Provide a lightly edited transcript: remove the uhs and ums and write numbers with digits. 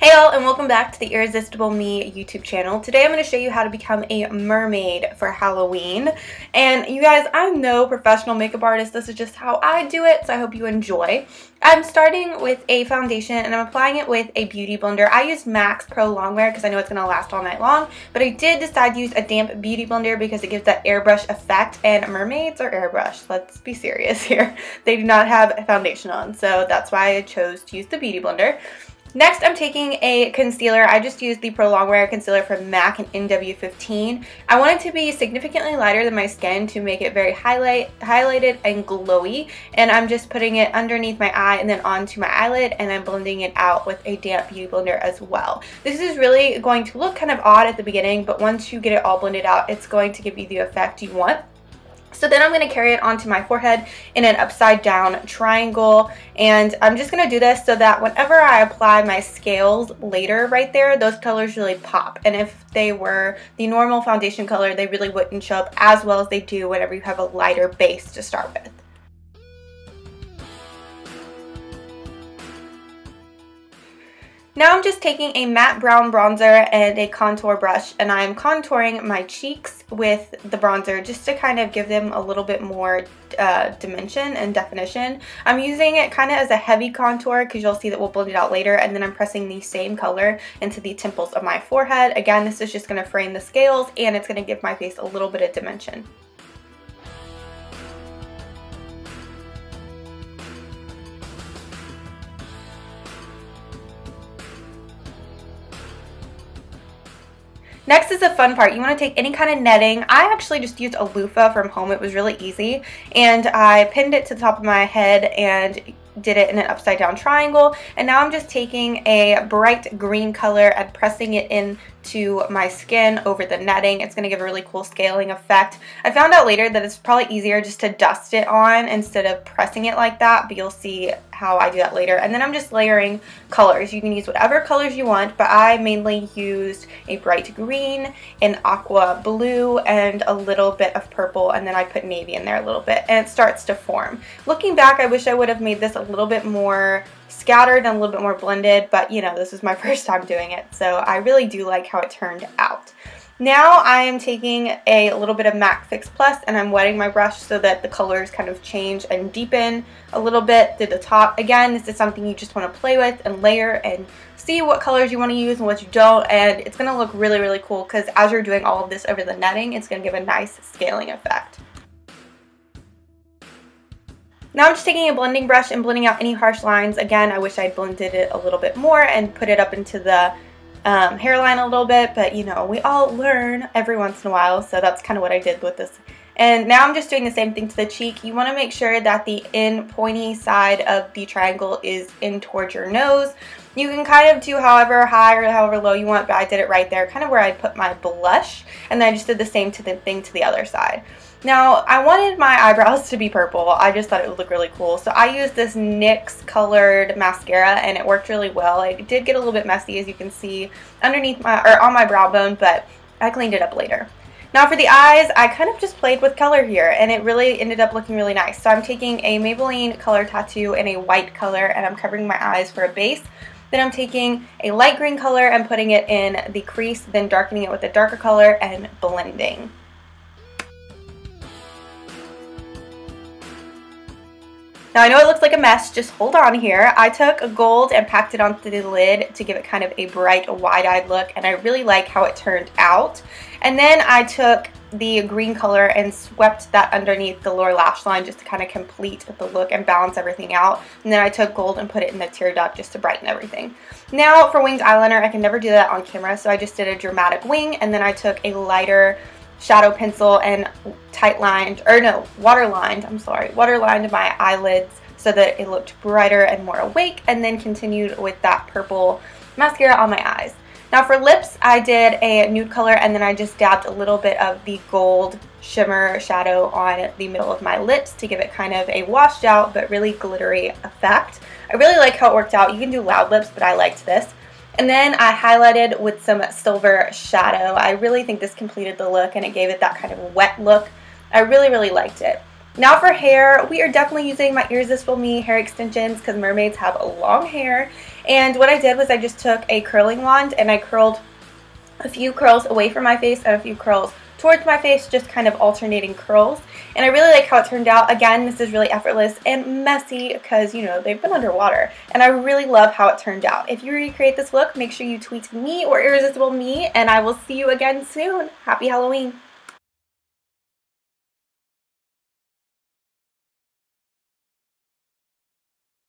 Hey all, and welcome back to the Irresistible Me YouTube channel. Today I'm going to show you how to become a mermaid for Halloween. And you guys, I'm no professional makeup artist. This is just how I do it, so I hope you enjoy. I'm starting with a foundation and I'm applying it with a beauty blender. I used MAC's Pro Longwear because I know it's going to last all night long, but I did decide to use a damp beauty blender because it gives that airbrush effect, and mermaids are airbrush. Let's be serious here. They do not have a foundation on, so that's why I chose to use the beauty blender. Next, I'm taking a concealer. I just used the Pro Longwear concealer from MAC and NW15. I want it to be significantly lighter than my skin to make it very highlighted and glowy. And I'm just putting it underneath my eye and then onto my eyelid, and I'm blending it out with a damp beauty blender as well. This is really going to look kind of odd at the beginning, but once you get it all blended out, it's going to give you the effect you want. So then I'm going to carry it onto my forehead in an upside down triangle, and I'm just going to do this so that whenever I apply my scales later right there, those colors really pop. And if they were the normal foundation color, they really wouldn't show up as well as they do whenever you have a lighter base to start with. Now I'm just taking a matte brown bronzer and a contour brush, and I'm contouring my cheeks with the bronzer just to kind of give them a little bit more dimension and definition. I'm using it kind of as a heavy contour because you'll see that we'll blend it out later, and then I'm pressing the same color into the temples of my forehead. Again, this is just going to frame the scales and it's going to give my face a little bit of dimension. Next is the fun part. You want to take any kind of netting. I actually just used a loofah from home. It was really easy, and I pinned it to the top of my head and did it in an upside down triangle. And now I'm just taking a bright green color and pressing it into my skin over the netting. It's going to give a really cool scaling effect. I found out later that it's probably easier just to dust it on instead of pressing it like that, but you'll see how I do that later. And then I'm just layering colors. You can use whatever colors you want, but I mainly used a bright green, an aqua blue, and a little bit of purple, and then I put navy in there a little bit, and it starts to form. Looking back, I wish I would have made this a little bit more scattered and a little bit more blended, but you know, this is my first time doing it, so I really do like how it turned out. Now I am taking a little bit of MAC Fix Plus and I'm wetting my brush so that the colors kind of change and deepen a little bit to the top. Again, this is something you just want to play with and layer and see what colors you want to use and what you don't, and it's going to look really, really cool because as you're doing all of this over the netting, it's going to give a nice scaling effect. Now I'm just taking a blending brush and blending out any harsh lines. Again, I wish I'd blended it a little bit more and put it up into the hairline a little bit, but you know, we all learn every once in a while, so that's kind of what I did with this. And now I'm just doing the same thing to the cheek. You want to make sure that the in pointy side of the triangle is in towards your nose. You can kind of do however high or however low you want, but I did it right there, kind of where I put my blush, and then I just did the same thing to the other side. Now, I wanted my eyebrows to be purple. I just thought it would look really cool. So I used this NYX colored mascara and it worked really well. It did get a little bit messy, as you can see underneath my, or on my brow bone, but I cleaned it up later. Now for the eyes, I kind of just played with color here and it really ended up looking really nice. So I'm taking a Maybelline color tattoo in a white color and I'm covering my eyes for a base. Then I'm taking a light green color and putting it in the crease, then darkening it with a darker color and blending. Now I know it looks like a mess, just hold on here. I took a gold and packed it onto the lid to give it kind of a bright, wide-eyed look, and I really like how it turned out. And then I took the green color and swept that underneath the lower lash line just to kind of complete the look and balance everything out. And then I took gold and put it in the tear duct just to brighten everything. Now for winged eyeliner, I can never do that on camera, so I just did a dramatic wing, and then I took a lighter shadow pencil and waterlined my eyelids so that it looked brighter and more awake, and then continued with that purple mascara on my eyes. Now for lips, I did a nude color and then I just dabbed a little bit of the gold shimmer shadow on the middle of my lips to give it kind of a washed out but really glittery effect. I really like how it worked out. You can do loud lips, but I liked this. And then I highlighted with some silver shadow. I really think this completed the look and it gave it that kind of wet look. I really, really liked it. Now for hair, we are definitely using my Irresistible Me hair extensions because mermaids have long hair. And what I did was I just took a curling wand and I curled a few curls away from my face and a few curls towards my face, just kind of alternating curls. And I really like how it turned out. Again, this is really effortless and messy because, you know, they've been underwater. And I really love how it turned out. If you recreate this look, make sure you tweet me or Irresistible Me, and I will see you again soon. Happy Halloween!